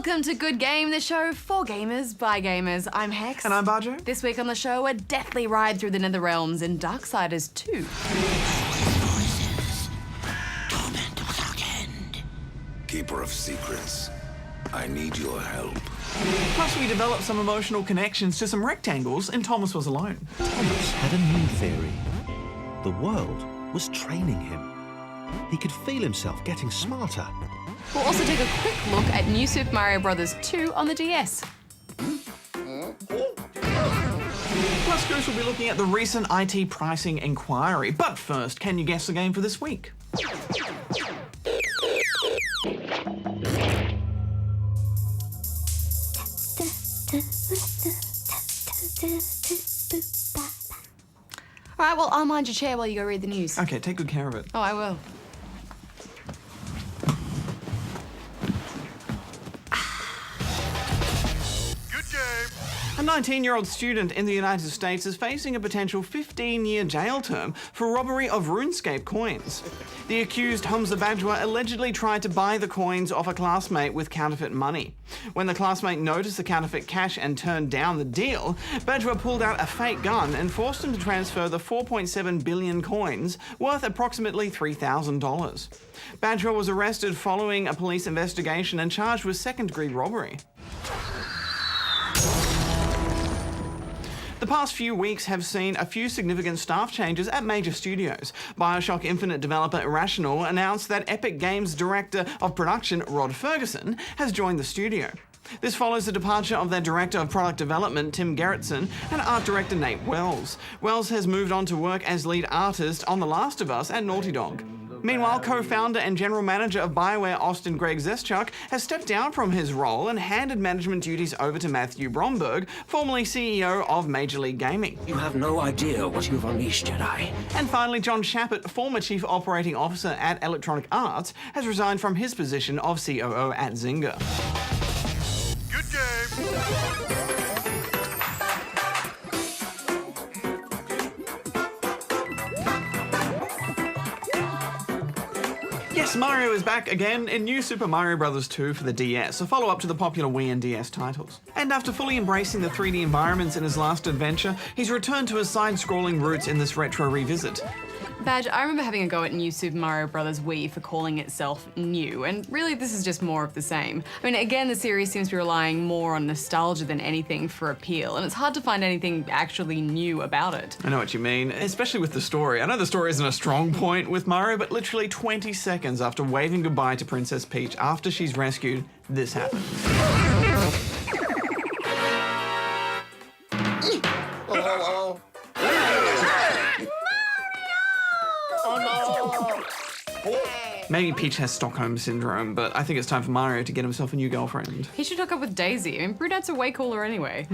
Welcome to Good Game, the show for gamers by gamers. I'm Hex. And I'm Bajo. This week on the show, a deathly ride through the nether realms in Darksiders II. Keeper of secrets, I need your help. Plus, we developed some emotional connections to some rectangles, and Thomas was alone. Thomas had a new theory. The world was training him. He could feel himself getting smarter. We'll also take a quick look at New Super Mario Bros. 2 on the DS. Plus, Goose will be looking at the recent IT pricing inquiry. But first, can you guess the game for this week? All right, well, I'll mind your chair while you go read the news. Okay, take good care of it. Oh, I will. A 19-year-old student in the United States is facing a potential 15-year jail term for robbery of Runescape Coins. The accused Hamza Bajwa allegedly tried to buy the coins off a classmate with counterfeit money. When the classmate noticed the counterfeit cash and turned down the deal, Bajwa pulled out a fake gun and forced him to transfer the 4.7 billion coins, worth approximately $3,000. Bajwa was arrested following a police investigation and charged with second-degree robbery. The past few weeks have seen a few significant staff changes at major studios. BioShock Infinite developer Irrational announced that Epic Games Director of Production Rod Ferguson has joined the studio. This follows the departure of their Director of Product Development Tim Gerritsen and Art Director Nate Wells. Wells has moved on to work as lead artist on The Last of Us at Naughty Dog. Meanwhile, co-founder and general manager of BioWare Austin Greg Zeschuk has stepped down from his role and handed management duties over to Matthew Bromberg, formerly CEO of Major League Gaming. You have no idea what you've unleashed, Jedi. And finally, John Shappett, former Chief Operating Officer at Electronic Arts, has resigned from his position of COO at Zynga. Good game! Yes, Mario is back again in New Super Mario Bros. 2 for the DS, a follow-up to the popular Wii and DS titles. And after fully embracing the 3D environments in his last adventure, he's returned to his side-scrolling roots in this retro revisit. Badge, I remember having a go at New Super Mario Bros. Wii for calling itself new, and really this is just more of the same. I mean, again, the series seems to be relying more on nostalgia than anything for appeal, and it's hard to find anything actually new about it. I know what you mean, especially with the story. I know the story isn't a strong point with Mario, but literally 20 seconds after waving goodbye to Princess Peach after she's rescued, this happened. Maybe Peach has Stockholm Syndrome, but I think it's time for Mario to get himself a new girlfriend. He should hook up with Daisy. I mean, brunettes are way cooler anyway.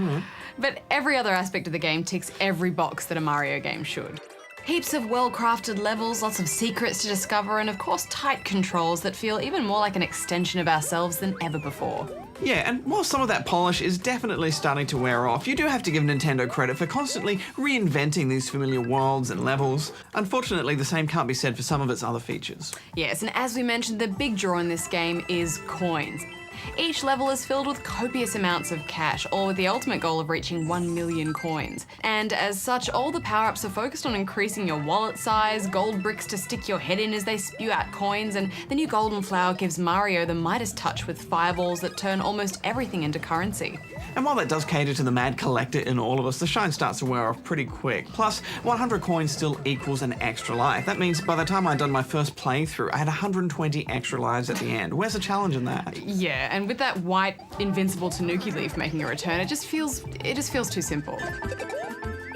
But every other aspect of the game ticks every box that a Mario game should. Heaps of well-crafted levels, lots of secrets to discover, and of course tight controls that feel even more like an extension of ourselves than ever before. Yeah, and while some of that polish is definitely starting to wear off, you do have to give Nintendo credit for constantly reinventing these familiar worlds and levels. Unfortunately, the same can't be said for some of its other features. Yes, and as we mentioned, the big draw in this game is coins. Each level is filled with copious amounts of cash, all with the ultimate goal of reaching 1 million coins. And as such, all the power-ups are focused on increasing your wallet size, gold bricks to stick your head in as they spew out coins, and the new golden flower gives Mario the Midas touch with fireballs that turn almost everything into currency. And while that does cater to the mad collector in all of us, the shine starts to wear off pretty quick. Plus, 100 coins still equals an extra life. That means by the time I'd done my first playthrough, I had 120 extra lives at the end. Where's the challenge in that? Yeah, and with that white, invincible Tanuki leaf making a return, it just feels too simple.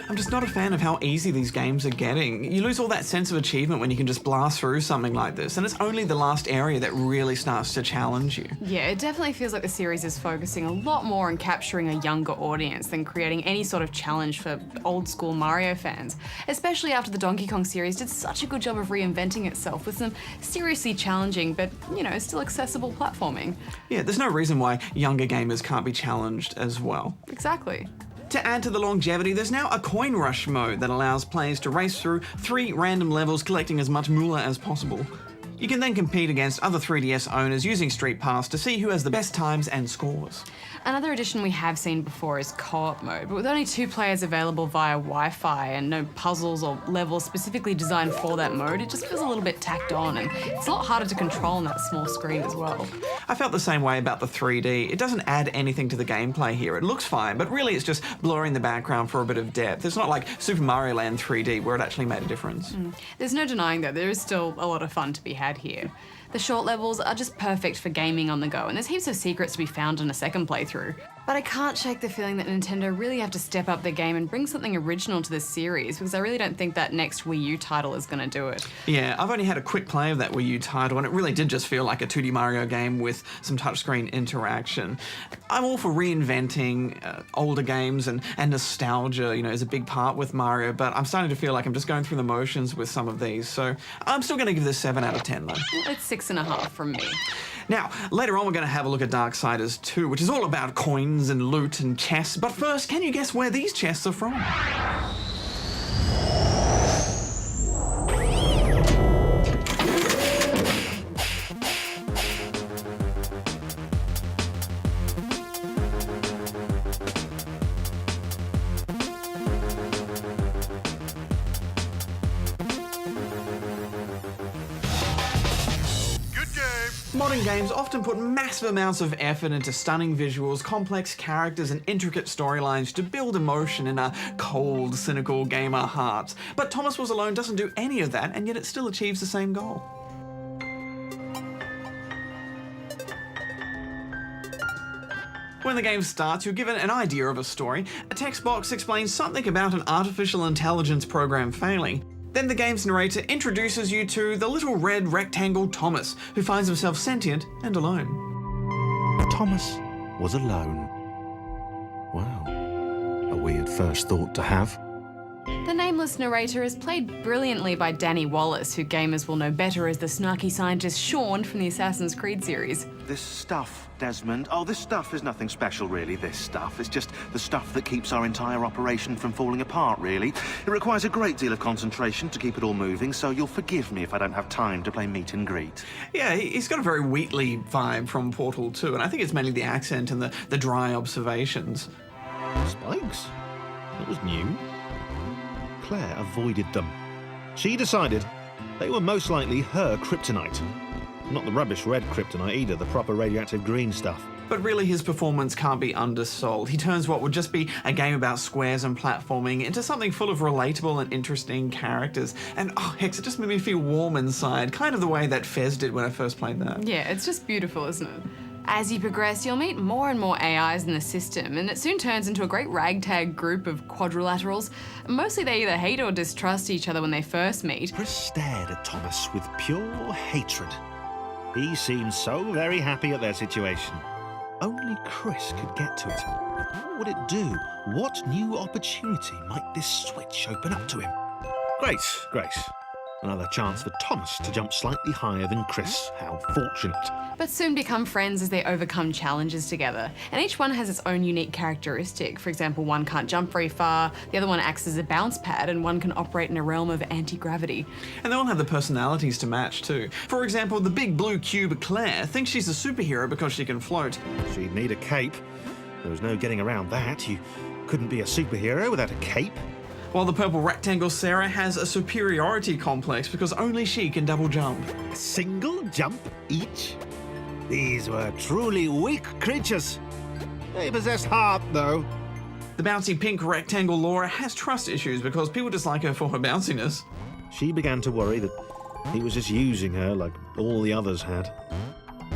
I'm just not a fan of how easy these games are getting. You lose all that sense of achievement when you can just blast through something like this, and it's only the last area that really starts to challenge you. Yeah, it definitely feels like the series is focusing a lot more on capturing a younger audience than creating any sort of challenge for old school Mario fans, especially after the Donkey Kong series did such a good job of reinventing itself with some seriously challenging but, you know, still accessible platforming. Yeah, there's no reason why younger gamers can't be challenged as well. Exactly. To add to the longevity, there's now a coin rush mode that allows players to race through 3 random levels collecting as much moolah as possible. You can then compete against other 3DS owners using Street Pass to see who has the best times and scores. Another addition we have seen before is co-op mode, but with only 2 players available via Wi-Fi and no puzzles or levels specifically designed for that mode, it just feels a little bit tacked on, and it's a lot harder to control on that small screen as well. I felt the same way about the 3D. It doesn't add anything to the gameplay here. It looks fine, but really it's just blurring the background for a bit of depth. It's not like Super Mario Land 3D where it actually made a difference. There's no denying though, there is still a lot of fun to be had here. The short levels are just perfect for gaming on the go, and there's heaps of secrets to be found in a second playthrough. But I can't shake the feeling that Nintendo really have to step up their game and bring something original to this series, because I really don't think that next Wii U title is going to do it. Yeah, I've only had a quick play of that Wii U title, and it really did just feel like a 2D Mario game with some touchscreen interaction. I'm all for reinventing older games, and nostalgia, is a big part with Mario, but I'm starting to feel like I'm just going through the motions with some of these, so I'm still going to give this 7 out of 10 though. It's 6.5 from me. Now, later on we're going to have a look at Darksiders 2, which is all about coins and loot and chests, but first, can you guess where these chests are from? Modern games often put massive amounts of effort into stunning visuals, complex characters, and intricate storylines to build emotion in our cold, cynical gamer hearts. But Thomas Was Alone doesn't do any of that, and yet it still achieves the same goal. When the game starts, you're given an idea of a story. A text box explains something about an artificial intelligence program failing. Then the game's narrator introduces you to the little red rectangle Thomas, who finds himself sentient and alone. Thomas was alone. Wow. A weird first thought to have. The nameless narrator is played brilliantly by Danny Wallace, who gamers will know better as the snarky scientist Sean from the Assassin's Creed series. This stuff, Desmond. Oh, this stuff is nothing special, really, this stuff. It's just the stuff that keeps our entire operation from falling apart, really. It requires a great deal of concentration to keep it all moving, so you'll forgive me if I don't have time to play meet and greet. Yeah, he's got a very Wheatley vibe from Portal 2, and I think it's mainly the accent and the dry observations. Spikes? That was new. Claire avoided them. She decided they were most likely her kryptonite. Not the rubbish red kryptonite either, the proper radioactive green stuff. But really, his performance can't be undersold. He turns what would just be a game about squares and platforming into something full of relatable and interesting characters. And oh, heck, it just made me feel warm inside, kind of the way that Fez did when I first played that. Yeah, it's just beautiful, isn't it? As you progress, you'll meet more and more AIs in the system, and it soon turns into a great ragtag group of quadrilaterals. Mostly they either hate or distrust each other when they first meet. Chris stared at Thomas with pure hatred. He seemed so very happy at their situation. Only Chris could get to it. What would it do? What new opportunity might this switch open up to him? Grace. Another chance for Thomas to jump slightly higher than Chris. How fortunate. But soon become friends as they overcome challenges together. And each one has its own unique characteristic. For example, one can't jump very far, the other one acts as a bounce pad, and one can operate in a realm of anti-gravity. And they all have the personalities to match too. For example, the big blue cube Claire thinks she's a superhero because she can float. She'd need a cape. There was no getting around that. You couldn't be a superhero without a cape. While the purple rectangle Sarah has a superiority complex because only she can double jump. A single jump each? These were truly weak creatures. They possessed heart, though. The bouncy pink rectangle Laura has trust issues because people dislike her for her bounciness. She began to worry that he was just using her like all the others had.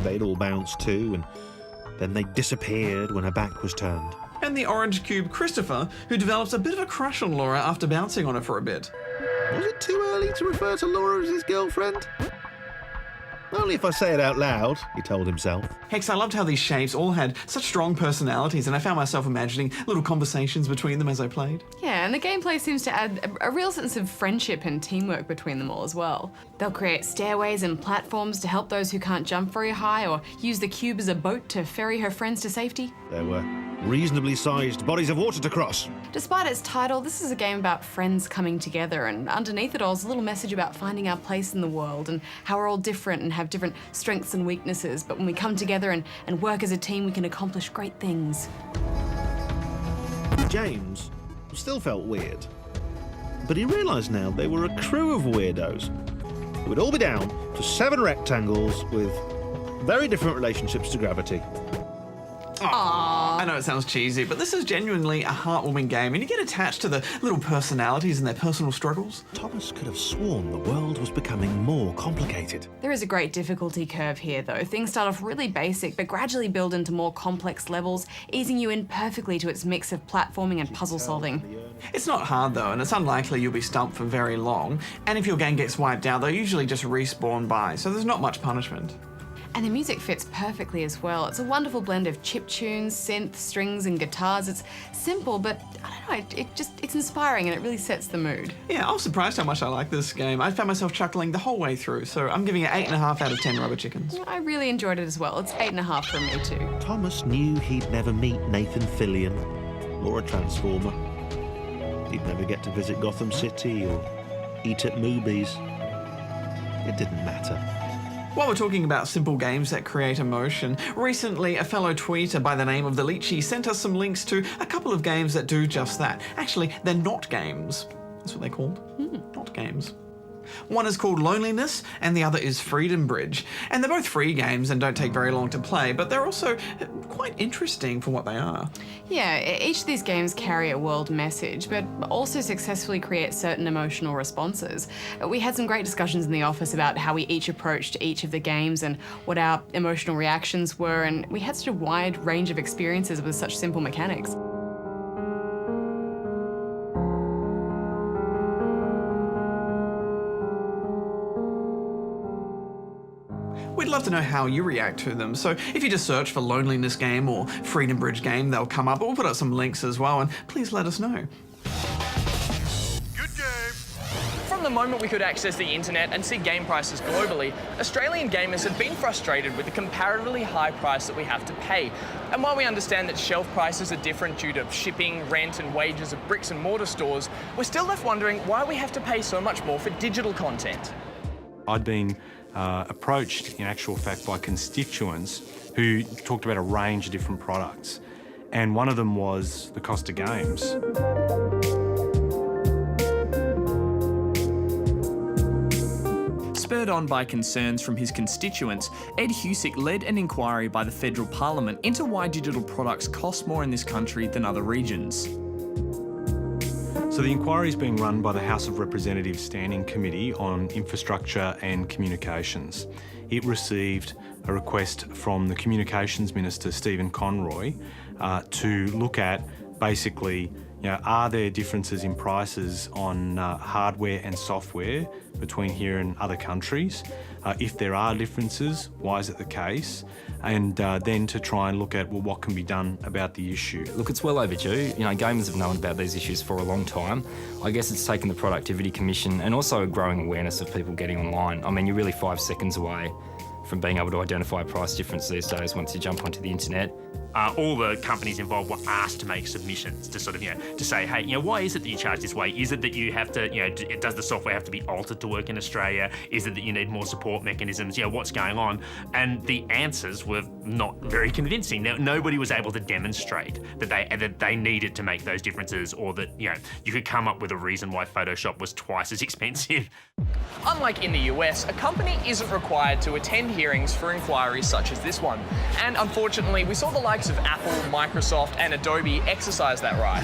They'd all bounced too, and then they disappeared when her back was turned. And the orange cube Christopher, who develops a bit of a crush on Laura after bouncing on her for a bit. Was it too early to refer to Laura as his girlfriend? Only if I say it out loud, he told himself. Hex, I loved how these shapes all had such strong personalities, and I found myself imagining little conversations between them as I played. Yeah, and the gameplay seems to add a real sense of friendship and teamwork between them all as well. They'll create stairways and platforms to help those who can't jump very high, or use the cube as a boat to ferry her friends to safety. There were reasonably sized bodies of water to cross. Despite its title, this is a game about friends coming together, and underneath it all is a little message about finding our place in the world and how we're all different and have different strengths and weaknesses, but when we come together and work as a team, we can accomplish great things. James still felt weird, but he realised now they were a crew of weirdos. It would all be down to 7 rectangles with very different relationships to gravity. I know it sounds cheesy, but this is genuinely a heartwarming game, and you get attached to the little personalities and their personal struggles. Thomas could have sworn the world was becoming more complicated. There is a great difficulty curve here, though. Things start off really basic, but gradually build into more complex levels, easing you in perfectly to its mix of platforming and puzzle solving. It's not hard though, and it's unlikely you'll be stumped for very long, and if your game gets wiped out, they'll usually just respawn by, so there's not much punishment. And the music fits perfectly as well. It's a wonderful blend of chiptunes, synth, strings, and guitars. It's simple, but I don't know, it's inspiring and it really sets the mood. Yeah, I was surprised how much I like this game. I found myself chuckling the whole way through, so I'm giving it 8.5 out of 10 rubber chickens. I really enjoyed it as well. It's 8.5 from me too. Thomas knew he'd never meet Nathan Fillion or a Transformer. He'd never get to visit Gotham City or eat at Moobies. It didn't matter. While we're talking about simple games that create emotion, recently a fellow tweeter by the name of The Leechy sent us some links to a couple of games that do just that. Actually, they're not games. That's what they're called. Not games. One is called Loneliness and the other is Freedom Bridge. And they're both free games and don't take very long to play, but they're also quite interesting for what they are. Yeah, each of these games carry a world message, but also successfully create certain emotional responses. We had some great discussions in the office about how we each approached each of the games and what our emotional reactions were, and we had such a wide range of experiences with such simple mechanics. We'd love to know how you react to them, so if you just search for Loneliness Game or Freedom Bridge Game, they'll come up. We'll put up some links as well, and please let us know. Good game. From the moment we could access the internet and see game prices globally, Australian gamers have been frustrated with the comparatively high price that we have to pay. And while we understand that shelf prices are different due to shipping, rent and wages of bricks and mortar stores, we're still left wondering why we have to pay so much more for digital content. I'd been approached, in actual fact, by constituents who talked about a range of different products. And one of them was the cost of games. Spurred on by concerns from his constituents, Ed Husick led an inquiry by the Federal Parliament into why digital products cost more in this country than other regions. So the inquiry is being run by the House of Representatives Standing Committee on Infrastructure and Communications. It received a request from the Communications Minister, Stephen Conroy, to look at basically, are there differences in prices on hardware and software between here and other countries? If there are differences, why is it the case? And then to try and look at, well, what can be done about the issue. Look, it's well overdue. Gamers have known about these issues for a long time. I guess it's taken the Productivity Commission and also a growing awareness of people getting online. I mean, you're really 5 seconds away from being able to identify a price difference these days once you jump onto the internet. All the companies involved were asked to make submissions to sort of, to say, hey, why is it that you charge this way? Is it that you have to, does the software have to be altered to work in Australia? Is it that you need more support mechanisms? What's going on? And the answers were not very convincing. Now, nobody was able to demonstrate that they needed to make those differences, or that, you could come up with a reason why Photoshop was twice as expensive. Unlike in the US, a company isn't required to attend hearings for inquiries such as this one. And unfortunately, we saw the likes of Apple, Microsoft and Adobe exercise that right.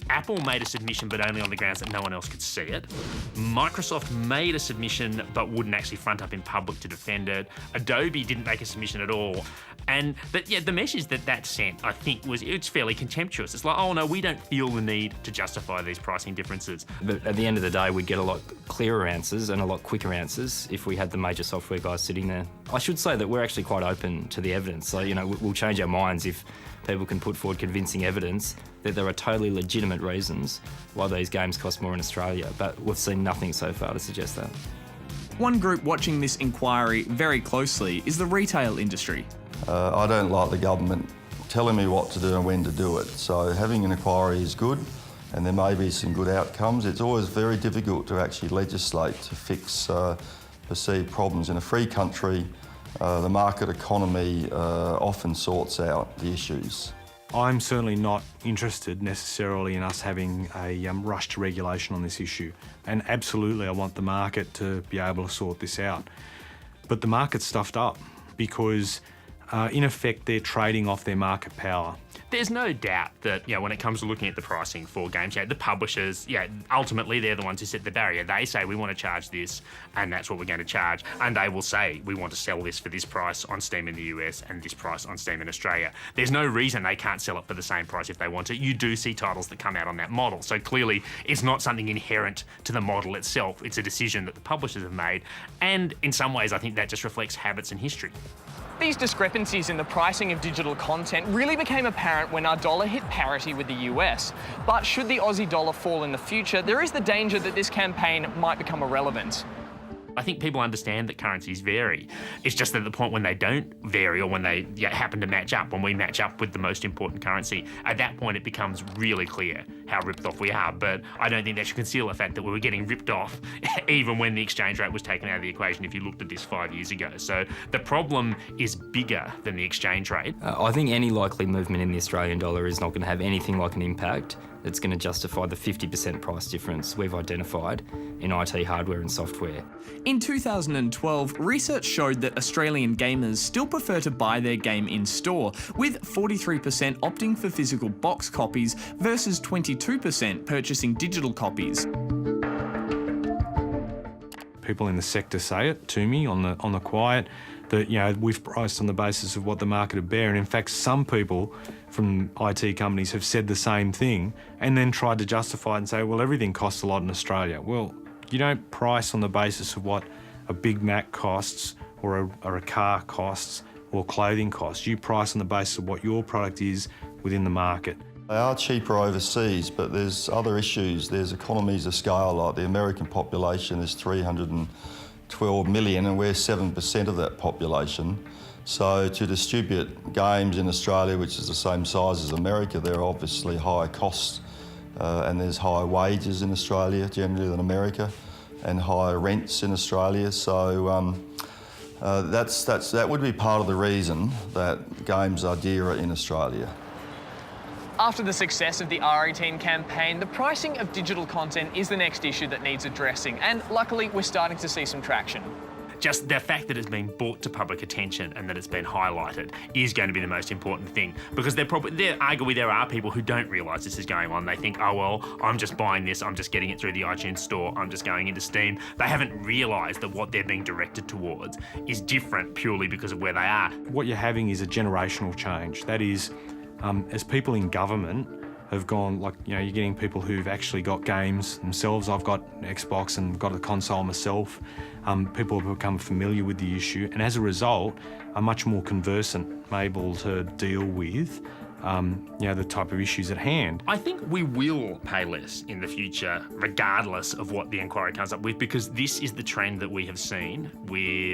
Apple made a submission, but only on the grounds that no one else could see it. Microsoft made a submission, but wouldn't actually front up in public to defend it. Adobe didn't make a submission at all. And the message that sent, I think, it's fairly contemptuous. It's like, oh no, we don't feel the need to justify these pricing differences. But at the end of the day, we'd get a lot clearer answers and a lot quicker answers if we had the major software guys sitting there. I should say that we're actually quite open to the evidence. So, we'll change our minds if people can put forward convincing evidence that there are totally legitimate reasons why these games cost more in Australia, but we've seen nothing so far to suggest that. One group watching this inquiry very closely is the retail industry. I don't like the government telling me what to do and when to do it. So having an inquiry is good, and there may be some good outcomes. It's always very difficult to actually legislate to fix perceived problems. In a free country, the market economy often sorts out the issues. I'm certainly not interested necessarily in us having a rush to regulation on this issue. And absolutely, I want the market to be able to sort this out. But the market's stuffed up because, in effect, they're trading off their market power. There's no doubt that, when it comes to looking at the pricing for games, the publishers, ultimately they're the ones who set the barrier. They say, we want to charge this, and that's what we're going to charge. And they will say, we want to sell this for this price on Steam in the US and this price on Steam in Australia. There's no reason they can't sell it for the same price if they want to. You do see titles that come out on that model. So clearly, it's not something inherent to the model itself. It's a decision that the publishers have made. And in some ways, I think that just reflects habits and history. These discrepancies in the pricing of digital content really became apparent when our dollar hit parity with the US. But should the Aussie dollar fall in the future, there is the danger that this campaign might become irrelevant. I think people understand that currencies vary. It's just at the point when they don't vary or when they happen to match up, when we match up with the most important currency, at that point it becomes really clear how ripped off we are. But I don't think that should conceal the fact that we were getting ripped off even when the exchange rate was taken out of the equation if you looked at this 5 years ago. So the problem is bigger than the exchange rate. I think any likely movement in the Australian dollar is not going to have anything like an impact that's going to justify the 50% price difference we've identified in IT hardware and software. In 2012, research showed that Australian gamers still prefer to buy their game in store, with 43% opting for physical box copies versus 22% purchasing digital copies. People in the sector say it to me on the quiet that we've priced on the basis of what the market would bear, and in fact some people from IT companies have said the same thing and then tried to justify it and say, well, everything costs a lot in Australia. Well, you don't price on the basis of what a Big Mac costs or a car costs or clothing costs. You price on the basis of what your product is within the market. They are cheaper overseas, but there's other issues. There's economies of scale, like the American population is 312 million and we're 7% of that population. So to distribute games in Australia, which is the same size as America, there are obviously higher costs and there's higher wages in Australia generally than America and higher rents in Australia. So that would be part of the reason that games are dearer in Australia. After the success of the R18 campaign, the pricing of digital content is the next issue that needs addressing, and luckily we're starting to see some traction. Just the fact that it's been brought to public attention and that it's been highlighted is going to be the most important thing, because arguably there are people who don't realise this is going on. They think, oh well, I'm just buying this, I'm just getting it through the iTunes store, I'm just going into Steam. They haven't realised that what they're being directed towards is different purely because of where they are. What you're having is a generational change. That is, as people in government have gone, you're getting people who've actually got games themselves. I've got Xbox and got a console myself. People have become familiar with the issue and as a result are much more conversant, able to deal with the type of issues at hand. I think we will pay less in the future, regardless of what the inquiry comes up with, because this is the trend that we have seen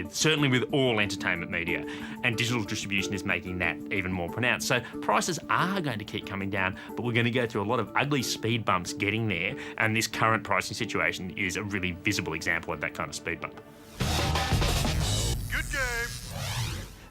certainly with all entertainment media, and digital distribution is making that even more pronounced. So prices are going to keep coming down, but we're going to go through a lot of ugly speed bumps getting there, and this current pricing situation is a really visible example of that kind of speed bump.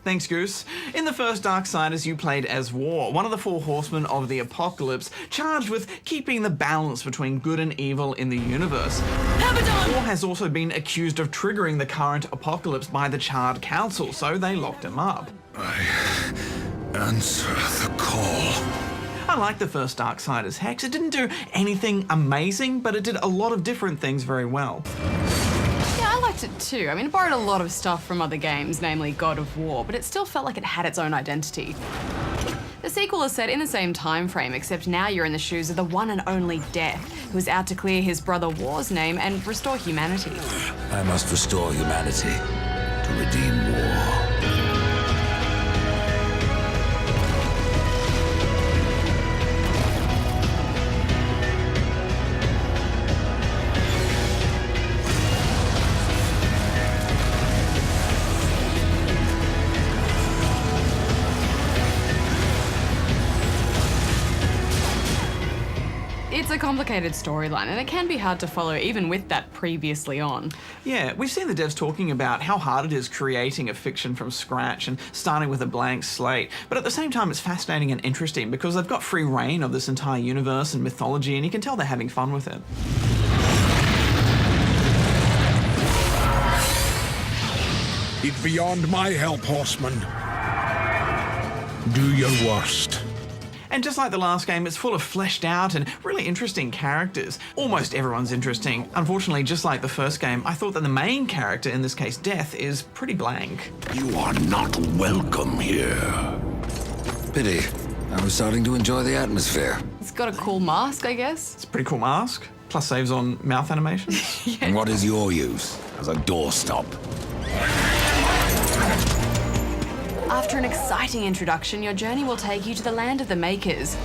Thanks, Goose. In the first Darksiders, you played as War, one of the four horsemen of the apocalypse, charged with keeping the balance between good and evil in the universe. War has also been accused of triggering the current apocalypse by the Charred Council, so they locked him up. I answer the call. I like the first Darksiders, Hex. It didn't do anything amazing, but it did a lot of different things very well. I liked it too. I mean, it borrowed a lot of stuff from other games, namely God of War, but it still felt like it had its own identity. The sequel is set in the same time frame, except now you're in the shoes of the one and only Death, who is out to clear his brother War's name and restore humanity. I must restore humanity to redeem War. a complicated storyline, and it can be hard to follow even with that previously on. Yeah, we've seen the devs talking about how hard it is creating a fiction from scratch and starting with a blank slate, but at the same time it's fascinating and interesting because they've got free reign of this entire universe and mythology, and you can tell they're having fun with it. It's beyond my help, horseman. Do your worst. And just like the last game, it's full of fleshed out and really interesting characters. Almost everyone's interesting. Unfortunately, just like the first game, I thought that the main character, in this case Death, is pretty blank. You are not welcome here. Pity. I was starting to enjoy the atmosphere. It's got a cool mask, I guess. It's a pretty cool mask. Plus saves on mouth animations. And what is your use as a doorstop? After an exciting introduction, your journey will take you to the land of the Makers.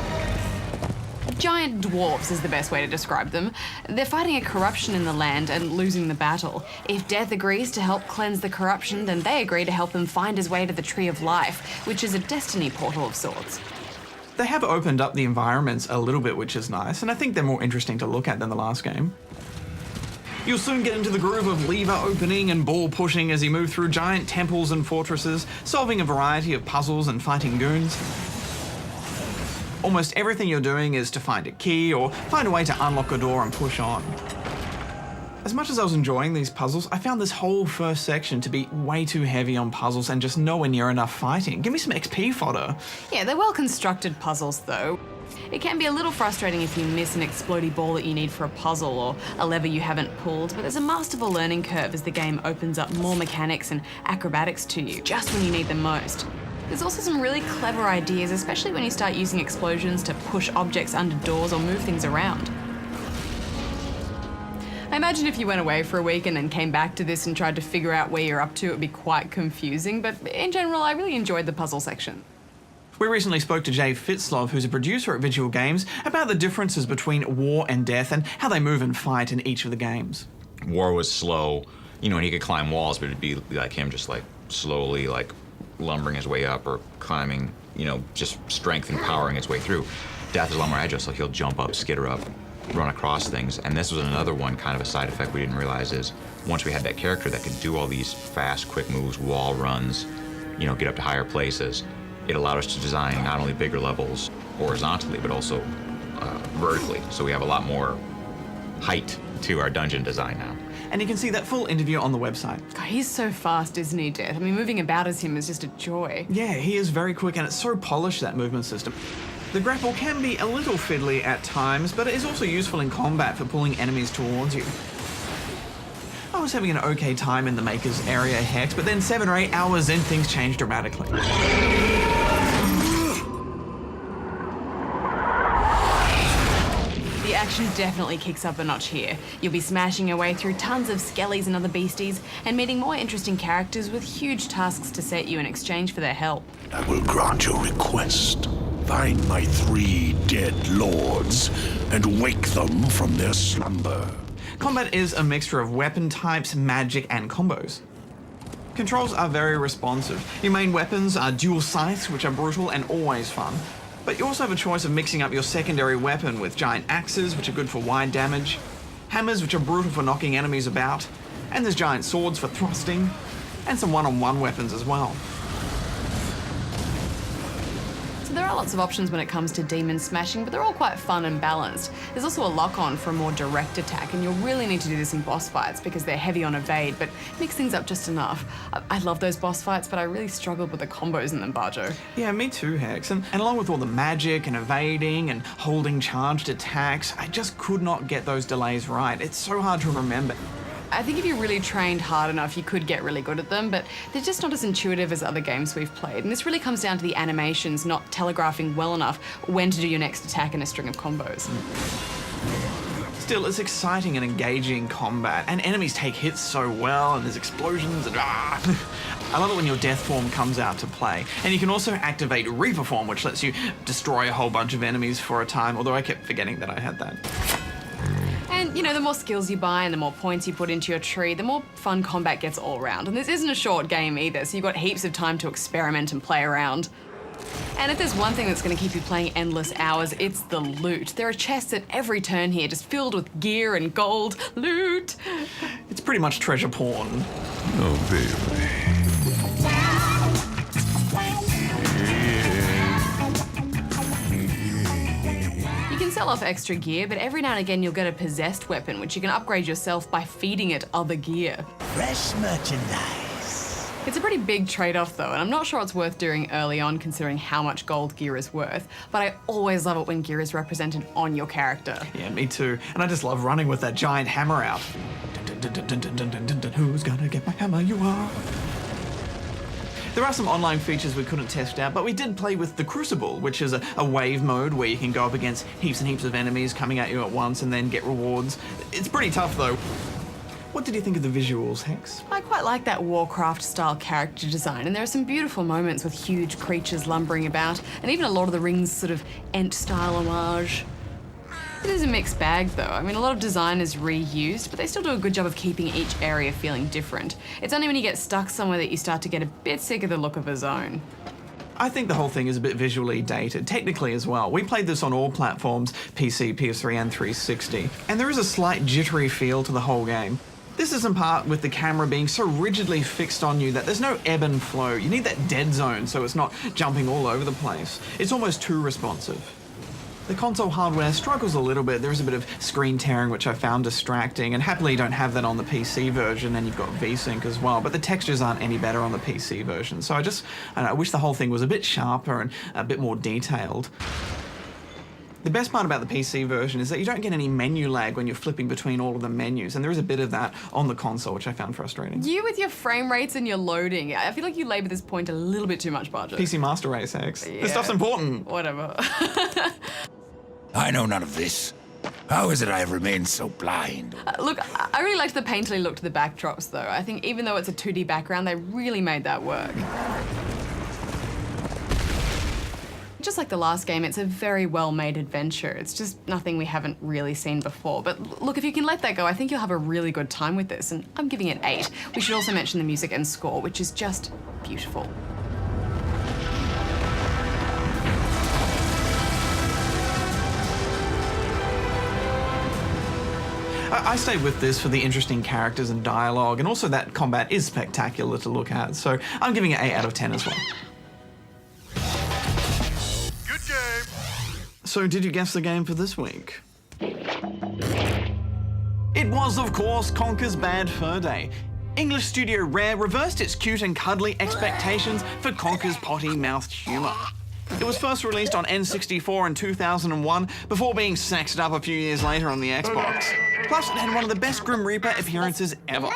Giant dwarves is the best way to describe them. They're fighting a corruption in the land and losing the battle. If Death agrees to help cleanse the corruption, then they agree to help him find his way to the Tree of Life, which is a destiny portal of sorts. They have opened up the environments a little bit, which is nice, and I think they're more interesting to look at than the last game. You'll soon get into the groove of lever opening and ball pushing as you move through giant temples and fortresses, solving a variety of puzzles and fighting goons. Almost everything you're doing is to find a key or find a way to unlock a door and push on. As much as I was enjoying these puzzles, I found this whole first section to be way too heavy on puzzles and just nowhere near enough fighting. Give me some XP fodder. Yeah, they're well-constructed puzzles, though. It can be a little frustrating if you miss an explodey ball that you need for a puzzle or a lever you haven't pulled, but there's a masterful learning curve as the game opens up more mechanics and acrobatics to you, just when you need them most. There's also some really clever ideas, especially when you start using explosions to push objects under doors or move things around. I imagine if you went away for a week and then came back to this and tried to figure out where you're up to, it would be quite confusing, but in general, I really enjoyed the puzzle section. We recently spoke to Jay Fitzlov, who's a producer at Visual Games, about the differences between War and Death and how they move and fight in each of the games. War was slow, and he could climb walls, but it'd be like him just slowly lumbering his way up or climbing, just strength and powering his way through. Death is a lot more agile, so he'll jump up, skitter up, run across things. And this was another one, kind of a side effect we didn't realize is once we had that character that could do all these fast, quick moves, wall runs, get up to higher places, it allowed us to design not only bigger levels horizontally, but also vertically. So we have a lot more height to our dungeon design now. And you can see that full interview on the website. God, he's so fast, isn't he, Death? I mean, moving about as him is just a joy. Yeah, he is very quick and it's so polished, that movement system. The grapple can be a little fiddly at times, but it is also useful in combat for pulling enemies towards you. I was having an okay time in the Makers area, Hex, but then 7 or 8 hours in, things changed dramatically. The action definitely kicks up a notch here. You'll be smashing your way through tons of skellies and other beasties, and meeting more interesting characters with huge tasks to set you in exchange for their help. I will grant your request. Find my 3 dead lords and wake them from their slumber. Combat is a mixture of weapon types, magic, and combos. Controls are very responsive. Your main weapons are dual scythes, which are brutal and always fun. But you also have a choice of mixing up your secondary weapon with giant axes, which are good for wide damage, hammers, which are brutal for knocking enemies about, and there's giant swords for thrusting, and some one-on-one weapons as well. So there are lots of options when it comes to demon smashing, but they're all quite fun and balanced. There's also a lock-on for a more direct attack, and you'll really need to do this in boss fights because they're heavy on evade, but mix things up just enough. I love those boss fights, but I really struggled with the combos in them, Barjo. Yeah, me too, Hex. And along with all the magic and evading and holding charged attacks, I just could not get those delays right. It's so hard to remember. I think if you really trained hard enough, you could get really good at them, but they're just not as intuitive as other games we've played. And this really comes down to the animations not telegraphing well enough when to do your next attack in a string of combos. Still, it's exciting and engaging combat, and enemies take hits so well, and there's explosions and I love it when your death form comes out to play. And you can also activate Reaper form, which lets you destroy a whole bunch of enemies for a time, although I kept forgetting that I had that. And, the more skills you buy and the more points you put into your tree, the more fun combat gets all around. And this isn't a short game either, so you've got heaps of time to experiment and play around. And if there's one thing that's going to keep you playing endless hours, it's the loot. There are chests at every turn here, just filled with gear and gold. Loot! It's pretty much treasure porn. Oh, baby. You can sell off extra gear, but every now and again you'll get a possessed weapon, which you can upgrade yourself by feeding it other gear. Fresh merchandise. It's a pretty big trade-off though, and I'm not sure it's worth doing early on considering how much gold gear is worth, but I always love it when gear is represented on your character. Yeah, me too. And I just love running with that giant hammer out. Who's gonna get my hammer? You are. There are some online features we couldn't test out, but we did play with the Crucible, which is a wave mode where you can go up against heaps and heaps of enemies coming at you at once and then get rewards. It's pretty tough though. What did you think of the visuals, Hex? I quite like that Warcraft-style character design, and there are some beautiful moments with huge creatures lumbering about, and even a lot of the Rings sort of Ent-style homage. It is a mixed bag though. I mean, a lot of design is reused, but they still do a good job of keeping each area feeling different. It's only when you get stuck somewhere that you start to get a bit sick of the look of a zone. I think the whole thing is a bit visually dated, technically as well. We played this on all platforms, PC, PS3 and 360, and there is a slight jittery feel to the whole game. This is in part with the camera being so rigidly fixed on you that there's no ebb and flow. You need that dead zone so it's not jumping all over the place. It's almost too responsive. The console hardware struggles a little bit. There is a bit of screen tearing, which I found distracting, and happily you don't have that on the PC version, and you've got VSync as well, but the textures aren't any better on the PC version. So I wish the whole thing was a bit sharper and a bit more detailed. The best part about the PC version is that you don't get any menu lag when you're flipping between all of the menus, and there is a bit of that on the console, which I found frustrating. You with your frame rates and your loading. I feel like you labour this point a little bit too much, Barger. PC Master Race, Hex. Yeah. This stuff's important. Whatever. I know none of this. How is it I have remained so blind? Look, I really liked the painterly look to the backdrops though. I think even though it's a 2D background, they really made that work. Just like the last game, it's a very well-made adventure. It's just nothing we haven't really seen before. But look, if you can let that go, I think you'll have a really good time with this, and I'm giving it 8. We should also mention the music and score, which is just beautiful. I stayed with this for the interesting characters and dialogue, and also that combat is spectacular to look at, so I'm giving it 8 out of 10 as well. So did you guess the game for this week? It was, of course, Conkers Bad Fur Day. English studio Rare reversed its cute and cuddly expectations for Conkers' potty-mouthed humour. It was first released on N64 in 2001 before being sexed up a few years later on the Xbox. Plus, it had one of the best Grim Reaper appearances ever.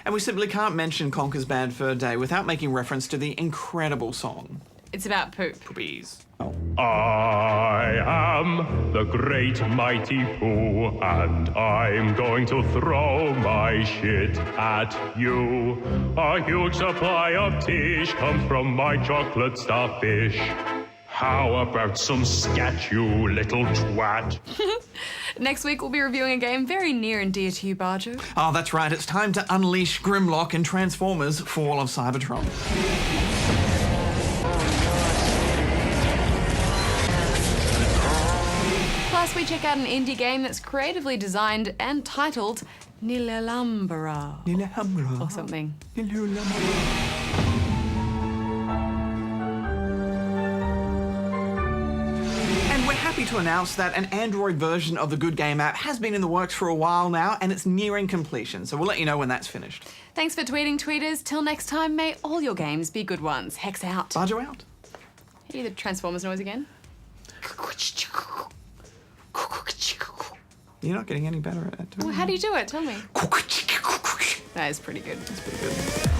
And we simply can't mention Conkers Bad Fur Day without making reference to the incredible song. It's about poop. Poopies. I am the great mighty Pooh, and I'm going to throw my shit at you. A huge supply of tish comes from my chocolate starfish. How about some scat, you little twat? Next week, we'll be reviewing a game very near and dear to you, Barjo. Oh, that's right. It's time to unleash Grimlock in Transformers Fall of Cybertron. Plus, we check out an indie game that's creatively designed and titled Nilelambra. Or something. And we're happy to announce that an Android version of the Good Game app has been in the works for a while now, and it's nearing completion, so we'll let you know when that's finished. Thanks for tweeting, tweeters. Till next time, may all your games be good ones. Hex out. Barjo out. Hear the Transformers noise again? You're not getting any better at it. Well, how do you do it? Tell me. That is pretty good. That's pretty good.